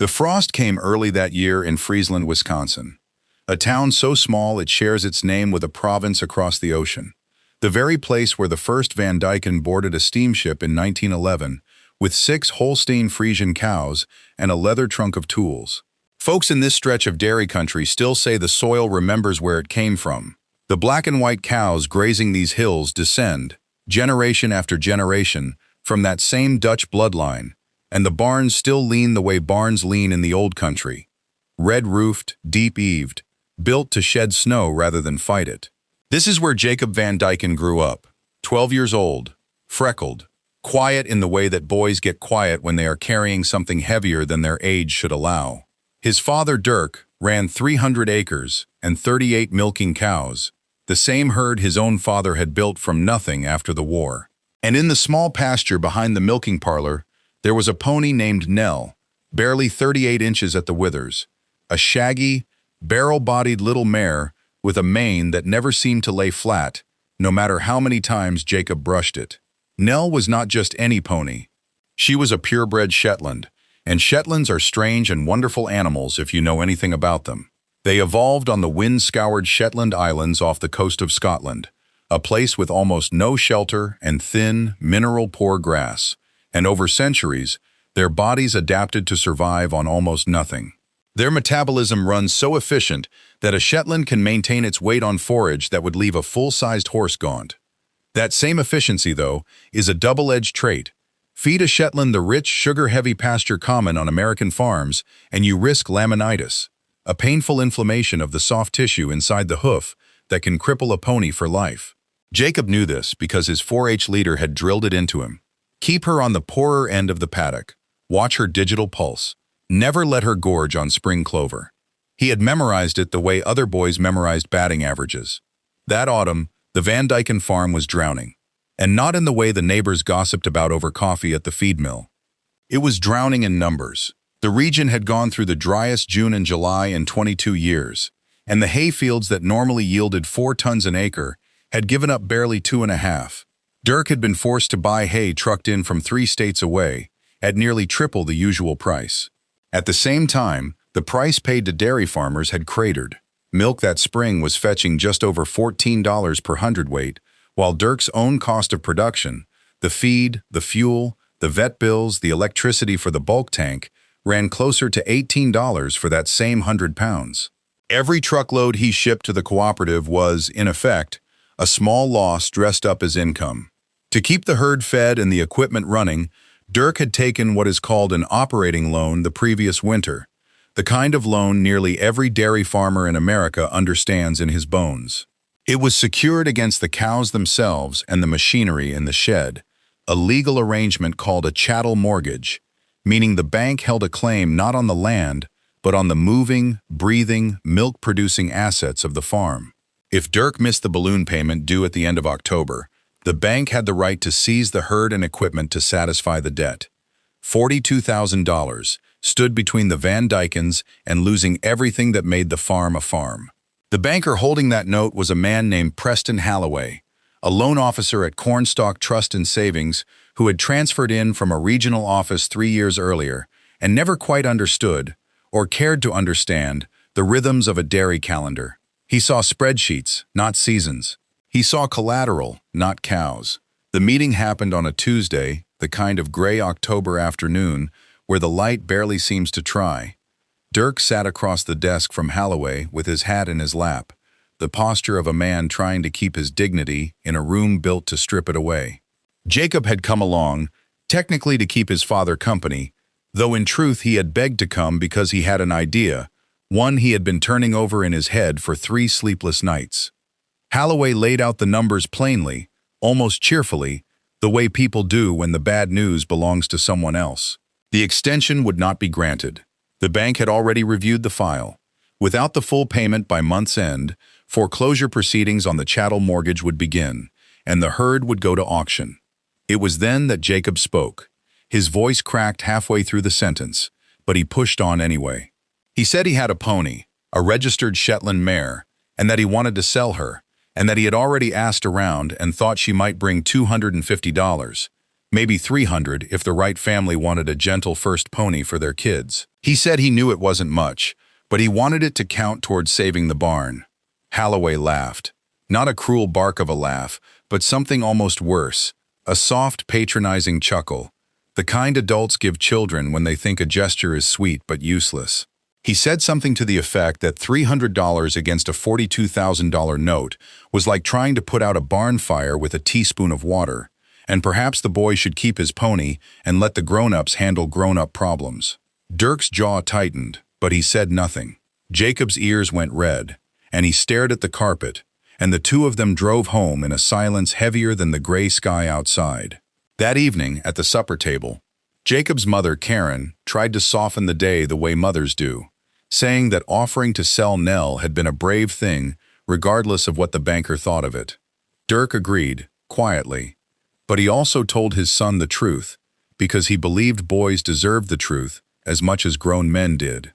The frost came early that year in Friesland, Wisconsin, a town so small it shares its name with a province across the ocean. The very place where the first Van Dyken boarded a steamship in 1911 with 6 Holstein Friesian cows and a leather trunk of tools. Folks in this stretch of dairy country still say the soil remembers where it came from. The black and white cows grazing these hills descend, generation after generation, from that same Dutch bloodline, and the barns still lean the way barns lean in the old country. Red-roofed, deep-eaved, built to shed snow rather than fight it. This is where Jacob Van Dyken grew up, 12 years old, freckled, quiet in the way that boys get quiet when they are carrying something heavier than their age should allow. His father, Dirk, ran 300 acres and 38 milking cows, the same herd his own father had built from nothing after the war. And in the small pasture behind the milking parlor, there was a pony named Nell, barely 38 inches at the withers, a shaggy, barrel-bodied little mare with a mane that never seemed to lay flat, no matter how many times Jacob brushed it. Nell was not just any pony. She was a purebred Shetland, and Shetlands are strange and wonderful animals if you know anything about them. They evolved on the wind-scoured Shetland Islands off the coast of Scotland, a place with almost no shelter and thin, mineral-poor grass, and over centuries, their bodies adapted to survive on almost nothing. Their metabolism runs so efficient that a Shetland can maintain its weight on forage that would leave a full-sized horse gaunt. That same efficiency, though, is a double-edged trait. Feed a Shetland the rich, sugar-heavy pasture common on American farms, and you risk laminitis, a painful inflammation of the soft tissue inside the hoof that can cripple a pony for life. Jacob knew this because his 4-H leader had drilled it into him. Keep her on the poorer end of the paddock. Watch her digital pulse. Never let her gorge on spring clover. He had memorized it the way other boys memorized batting averages. That autumn, the Van Dyken farm was drowning. And not in the way the neighbors gossiped about over coffee at the feed mill. It was drowning in numbers. The region had gone through the driest June and July in 22 years, and the hay fields that normally yielded 4 tons an acre had given up barely 2.5. Dirk had been forced to buy hay trucked in from 3 states away at nearly triple the usual price. At the same time, the price paid to dairy farmers had cratered. Milk that spring was fetching just over $14 per hundredweight, while Dirk's own cost of production, the feed, the fuel, the vet bills, the electricity for the bulk tank, ran closer to $18 for that same 100 pounds. Every truckload he shipped to the cooperative was, in effect, a small loss dressed up as income. To keep the herd fed and the equipment running, Dirk had taken what is called an operating loan the previous winter, the kind of loan nearly every dairy farmer in America understands in his bones. It was secured against the cows themselves and the machinery in the shed, a legal arrangement called a chattel mortgage, meaning the bank held a claim not on the land, but on the moving, breathing, milk-producing assets of the farm. If Dirk missed the balloon payment due at the end of October, the bank had the right to seize the herd and equipment to satisfy the debt. $42,000 stood between the Van Dykens and losing everything that made the farm a farm. The banker holding that note was a man named Preston Halloway, a loan officer at Cornstalk Trust and Savings who had transferred in from a regional office 3 years earlier and never quite understood, or cared to understand, the rhythms of a dairy calendar. He saw spreadsheets, not seasons. He saw collateral, not cows. The meeting happened on a Tuesday, the kind of gray October afternoon where the light barely seems to try. Dirk sat across the desk from Halloway with his hat in his lap, the posture of a man trying to keep his dignity in a room built to strip it away. Jacob had come along, technically to keep his father company, though in truth he had begged to come because he had an idea, one he had been turning over in his head for 3 sleepless nights. Halloway laid out the numbers plainly, almost cheerfully, the way people do when the bad news belongs to someone else. The extension would not be granted. The bank had already reviewed the file. Without the full payment by month's end, foreclosure proceedings on the chattel mortgage would begin, and the herd would go to auction. It was then that Jacob spoke. His voice cracked halfway through the sentence, but he pushed on anyway. He said he had a pony, a registered Shetland mare, and that he wanted to sell her, and that he had already asked around and thought she might bring $250, maybe 300 if the right family wanted a gentle first pony for their kids. He said he knew it wasn't much, but he wanted it to count towards saving the barn. Holloway laughed. Not a cruel bark of a laugh, but something almost worse, a soft, patronizing chuckle, the kind adults give children when they think a gesture is sweet but useless. He said something to the effect that $300 against a $42,000 note was like trying to put out a barn fire with a teaspoon of water, and perhaps the boy should keep his pony and let the grown-ups handle grown-up problems. Dirk's jaw tightened, but he said nothing. Jacob's ears went red, and he stared at the carpet, and the two of them drove home in a silence heavier than the gray sky outside. That evening, at the supper table, Jacob's mother, Karen, tried to soften the day the way mothers do, saying that offering to sell Nell had been a brave thing, regardless of what the banker thought of it. Dirk agreed, quietly, but he also told his son the truth, because he believed boys deserved the truth as much as grown men did.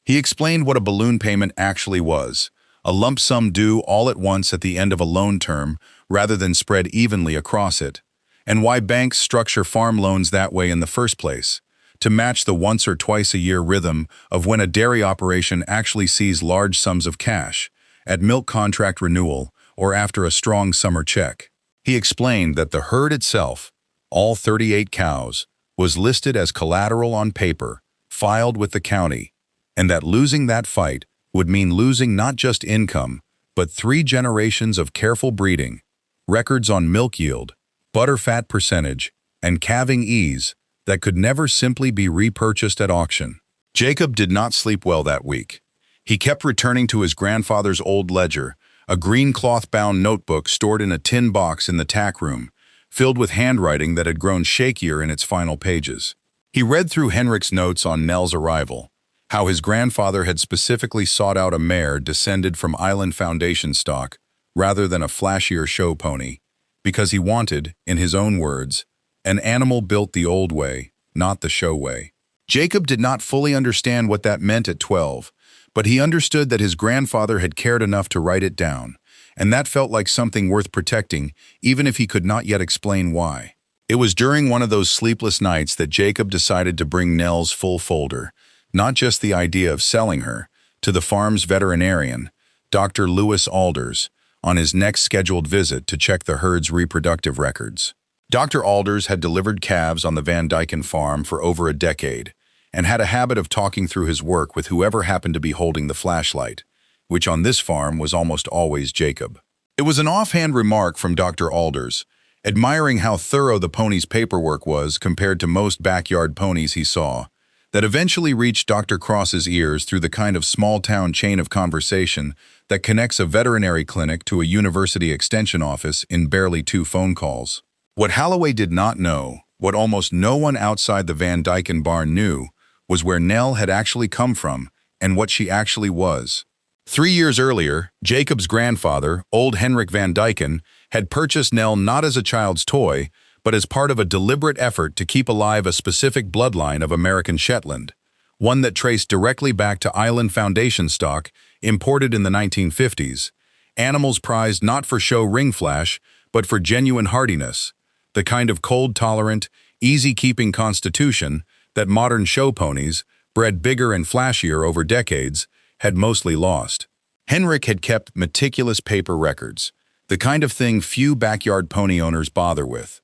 He explained what a balloon payment actually was, a lump sum due all at once at the end of a loan term rather than spread evenly across it, and why banks structure farm loans that way in the first place, to match the once or twice a year rhythm of when a dairy operation actually sees large sums of cash, at milk contract renewal or after a strong summer check. He explained that the herd itself, all 38 cows, was listed as collateral on paper, filed with the county, and that losing that fight would mean losing not just income, but 3 generations of careful breeding, records on milk yield, butterfat percentage, and calving ease that could never simply be repurchased at auction. Jacob did not sleep well that week. He kept returning to his grandfather's old ledger, a green cloth-bound notebook stored in a tin box in the tack room, filled with handwriting that had grown shakier in its final pages. He read through Henrik's notes on Nell's arrival, how his grandfather had specifically sought out a mare descended from Island Foundation stock rather than a flashier show pony, because he wanted, in his own words, an animal built the old way, not the show way. Jacob did not fully understand what that meant at 12, but he understood that his grandfather had cared enough to write it down, and that felt like something worth protecting, even if he could not yet explain why. It was during one of those sleepless nights that Jacob decided to bring Nell's full folder, not just the idea of selling her, to the farm's veterinarian, Dr. Lewis Alders, on his next scheduled visit to check the herd's reproductive records. Dr. Alders had delivered calves on the Van Dyken farm for over a decade and had a habit of talking through his work with whoever happened to be holding the flashlight, which on this farm was almost always Jacob. It was an offhand remark from Dr. Alders, admiring how thorough the pony's paperwork was compared to most backyard ponies he saw, that eventually reached Dr. Cross's ears through the kind of small-town chain of conversation that connects a veterinary clinic to a university extension office in barely 2 phone calls. What Holloway did not know, what almost no one outside the Van Dyken barn knew, was where Nell had actually come from and what she actually was. 3 years earlier, Jacob's grandfather, old Henrik Van Dyken, had purchased Nell not as a child's toy, but as part of a deliberate effort to keep alive a specific bloodline of American Shetland, one that traced directly back to Island Foundation stock imported in the 1950s, animals prized not for show ring flash, but for genuine hardiness, the kind of cold-tolerant, easy-keeping constitution that modern show ponies, bred bigger and flashier over decades, had mostly lost. Henrik had kept meticulous paper records, the kind of thing few backyard pony owners bother with.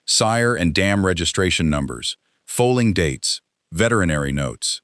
Sire and dam registration numbers, foaling dates, veterinary notes.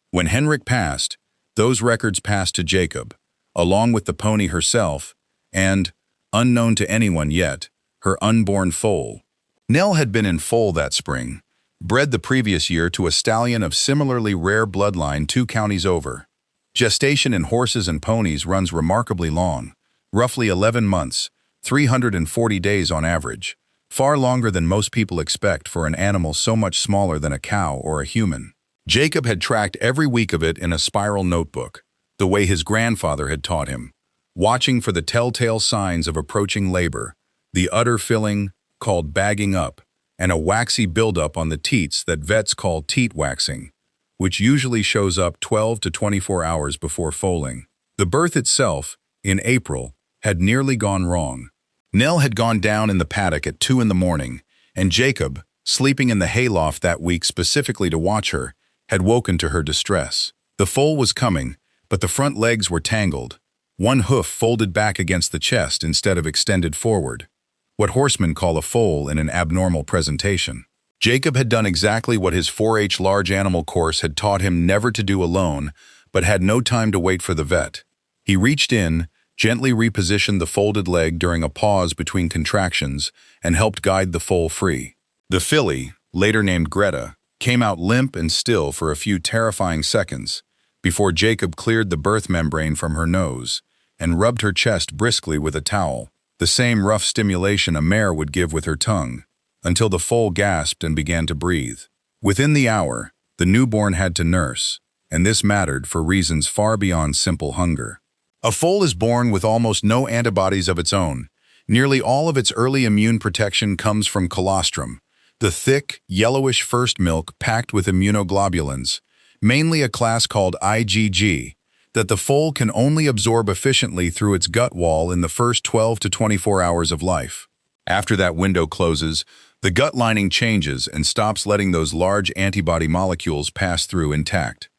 When Henrik passed, those records passed to Jacob, along with the pony herself, and, unknown to anyone yet, her unborn foal. Nell had been in foal that spring, bred the previous year to a stallion of similarly rare bloodline 2 counties over. Gestation in horses and ponies runs remarkably long, roughly 11 months, 340 days on average, far longer than most people expect for an animal so much smaller than a cow or a human. Jacob had tracked every week of it in a spiral notebook, the way his grandfather had taught him, watching for the telltale signs of approaching labor, the udder filling, called bagging up, and a waxy buildup on the teats that vets call teat waxing, which usually shows up 12 to 24 hours before foaling. The birth itself, in April, had nearly gone wrong. Nell had gone down in the paddock at 2 in the morning, and Jacob, sleeping in the hayloft that week specifically to watch her, had woken to her distress. The foal was coming, but the front legs were tangled, one hoof folded back against the chest instead of extended forward, what horsemen call a foal in an abnormal presentation. Jacob had done exactly what his 4-H large animal course had taught him never to do alone, but had no time to wait for the vet. He reached in, gently repositioned the folded leg during a pause between contractions, and helped guide the foal free. The filly, later named Greta, came out limp and still for a few terrifying seconds, before Jacob cleared the birth membrane from her nose and rubbed her chest briskly with a towel, the same rough stimulation a mare would give with her tongue, until the foal gasped and began to breathe. Within the hour, the newborn had to nurse, and this mattered for reasons far beyond simple hunger. A foal is born with almost no antibodies of its own. Nearly all of its early immune protection comes from colostrum, the thick, yellowish first milk packed with immunoglobulins, mainly a class called IgG, that the foal can only absorb efficiently through its gut wall in the first 12 to 24 hours of life. After that window closes, the gut lining changes and stops letting those large antibody molecules pass through intact.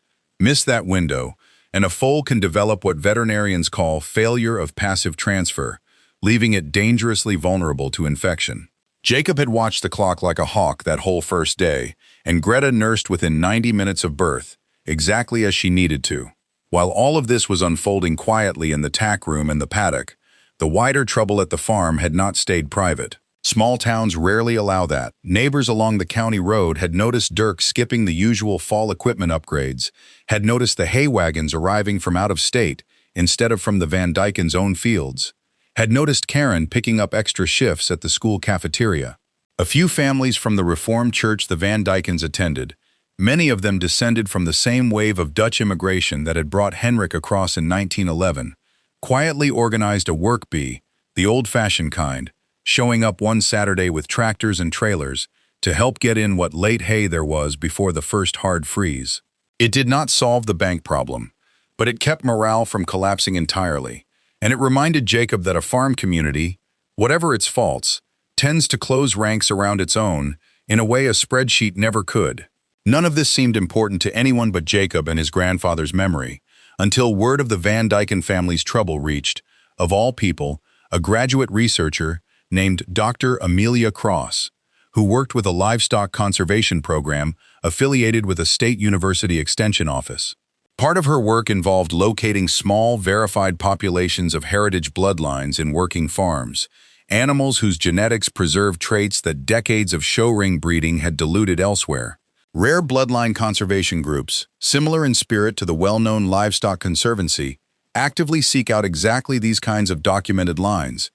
Miss that window, and a foal can develop what veterinarians call failure of passive transfer, leaving it dangerously vulnerable to infection. Jacob had watched the clock like a hawk that whole first day, and Greta nursed within 90 minutes of birth, exactly as she needed to. While all of this was unfolding quietly in the tack room and the paddock, the wider trouble at the farm had not stayed private. Small towns rarely allow that. Neighbors along the county road had noticed Dirk skipping the usual fall equipment upgrades, had noticed the hay wagons arriving from out of state instead of from the Van Dyken's own fields, had noticed Karen picking up extra shifts at the school cafeteria. A few families from the Reformed church the Van Dykens attended, many of them descended from the same wave of Dutch immigration that had brought Henrik across in 1911, quietly organized a work bee, the old-fashioned kind, showing up one Saturday with tractors and trailers to help get in what late hay there was before the first hard freeze. It did not solve the bank problem, but it kept morale from collapsing entirely, and it reminded Jacob that a farm community, whatever its faults, tends to close ranks around its own in a way a spreadsheet never could. None of this seemed important to anyone but Jacob and his grandfather's memory, until word of the Van Dyken family's trouble reached, of all people, a graduate researcher named Dr. Amelia Cross, who worked with a livestock conservation program affiliated with a state university extension office. Part of her work involved locating small, verified populations of heritage bloodlines in working farms, animals whose genetics preserved traits that decades of show ring breeding had diluted elsewhere. Rare bloodline conservation groups, similar in spirit to the well-known Livestock Conservancy, actively seek out exactly these kinds of documented lines,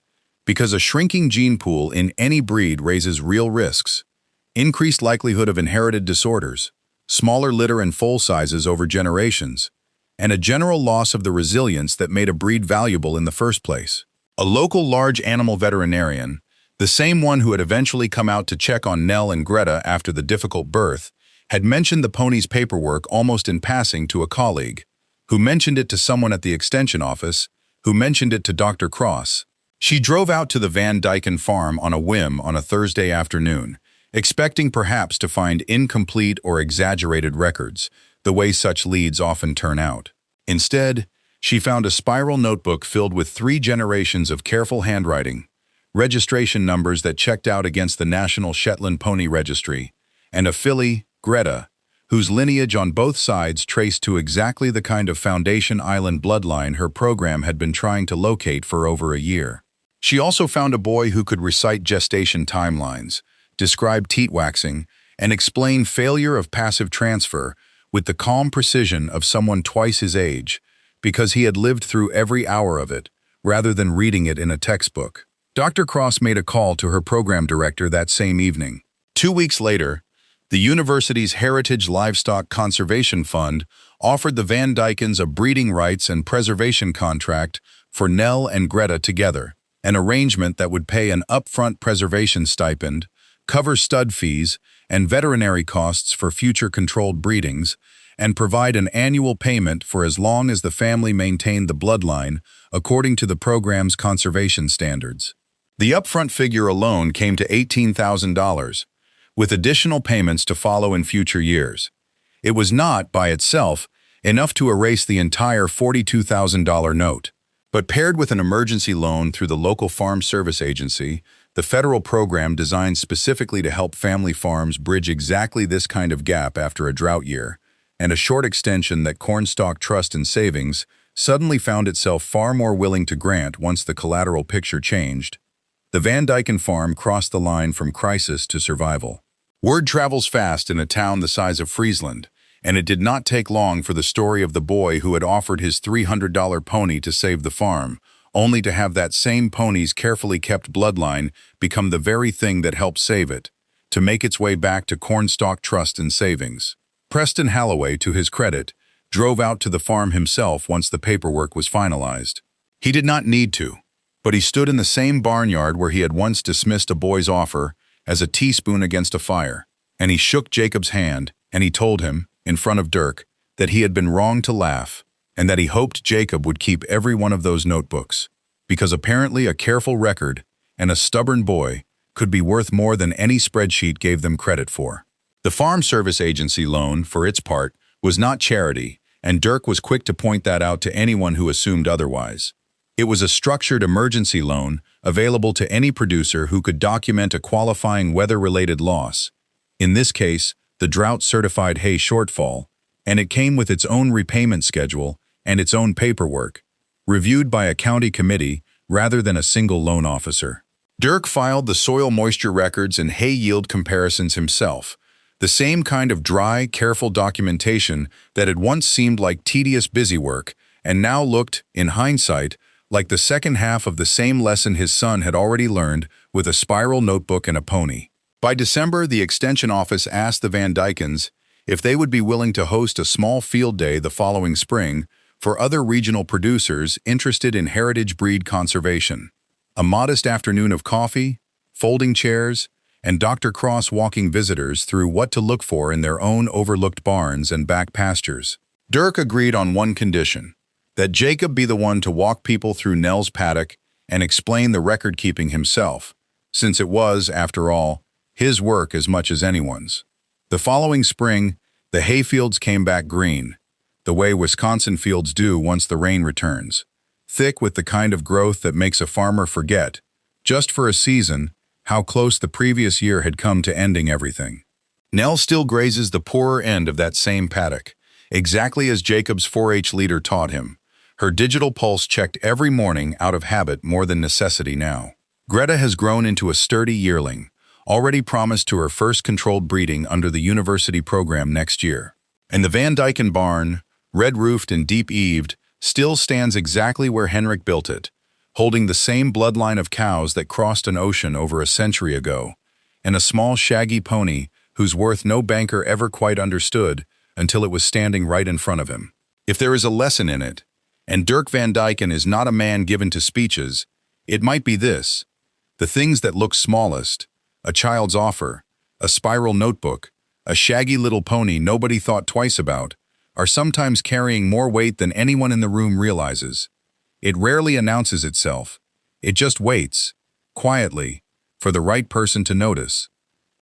because a shrinking gene pool in any breed raises real risks: increased likelihood of inherited disorders, smaller litter and foal sizes over generations, and a general loss of the resilience that made a breed valuable in the first place. A local large animal veterinarian, the same one who had eventually come out to check on Nell and Greta after the difficult birth, had mentioned the pony's paperwork almost in passing to a colleague, who mentioned it to someone at the extension office, who mentioned it to Dr. Cross. She drove out to the Van Dyken farm on a whim on a Thursday afternoon, expecting perhaps to find incomplete or exaggerated records, the way such leads often turn out. Instead, she found a spiral notebook filled with 3 generations of careful handwriting, registration numbers that checked out against the National Shetland Pony Registry, and a filly, Greta, whose lineage on both sides traced to exactly the kind of Foundation Island bloodline her program had been trying to locate for over a year. She also found a boy who could recite gestation timelines, describe teat waxing, and explain failure of passive transfer with the calm precision of someone twice his age, because he had lived through every hour of it, rather than reading it in a textbook. Dr. Cross made a call to her program director that same evening. 2 weeks later, the university's Heritage Livestock Conservation Fund offered the Van Dykens a breeding rights and preservation contract for Nell and Greta together, an arrangement that would pay an upfront preservation stipend, cover stud fees and veterinary costs for future controlled breedings, and provide an annual payment for as long as the family maintained the bloodline according to the program's conservation standards. The upfront figure alone came to $18,000, with additional payments to follow in future years. It was not, by itself, enough to erase the entire $42,000 note. But paired with an emergency loan through the local farm service agency, the federal program designed specifically to help family farms bridge exactly this kind of gap after a drought year, and a short extension that Cornstalk Trust and Savings suddenly found itself far more willing to grant once the collateral picture changed. The Van Dyken farm crossed the line from crisis to survival. Word travels fast in a town the size of Friesland, and it did not take long for the story of the boy who had offered his $300 pony to save the farm, only to have that same pony's carefully kept bloodline become the very thing that helped save it, to make its way back to Cornstalk Trust and Savings. Preston Halloway, to his credit, drove out to the farm himself once the paperwork was finalized. He did not need to, but he stood in the same barnyard where he had once dismissed a boy's offer as a teaspoon against a fire, and he shook Jacob's hand, and he told him, in front of Dirk, that he had been wrong to laugh, and that he hoped Jacob would keep every one of those notebooks, because apparently a careful record and a stubborn boy could be worth more than any spreadsheet gave them credit for. The Farm Service Agency loan, for its part, was not charity, and Dirk was quick to point that out to anyone who assumed otherwise. It was a structured emergency loan available to any producer who could document a qualifying weather-related loss, in this case, the drought-certified hay shortfall, and it came with its own repayment schedule and its own paperwork, reviewed by a county committee rather than a single loan officer. Dirk filed the soil moisture records and hay yield comparisons himself, the same kind of dry, careful documentation that had once seemed like tedious busywork and now looked, in hindsight, like the second half of the same lesson his son had already learned with a spiral notebook and a pony. By December, the Extension Office asked the Van Dykens if they would be willing to host a small field day the following spring for other regional producers interested in heritage breed conservation. A modest afternoon of coffee, folding chairs, and Dr. Cross walking visitors through what to look for in their own overlooked barns and back pastures. Dirk agreed on one condition, that Jacob be the one to walk people through Nell's paddock and explain the record-keeping himself, since it was, after all, his work as much as anyone's. The following spring, the hayfields came back green, the way Wisconsin fields do once the rain returns, thick with the kind of growth that makes a farmer forget, just for a season, how close the previous year had come to ending everything. Nell still grazes the poorer end of that same paddock, exactly as Jacob's 4-H leader taught him. Her digital pulse checked every morning out of habit more than necessity now. Greta has grown into a sturdy yearling, already promised to her first controlled breeding under the university program next year. And the Van Dyken barn, red-roofed and deep-eaved, still stands exactly where Henrik built it, holding the same bloodline of cows that crossed an ocean over a century ago, and a small shaggy pony whose worth no banker ever quite understood until it was standing right in front of him. If there is a lesson in it, and Dirk Van Dyken is not a man given to speeches, it might be this: the things that look smallest, a child's offer, a spiral notebook, a shaggy little pony nobody thought twice about, are sometimes carrying more weight than anyone in the room realizes. It rarely announces itself. It just waits, quietly, for the right person to notice.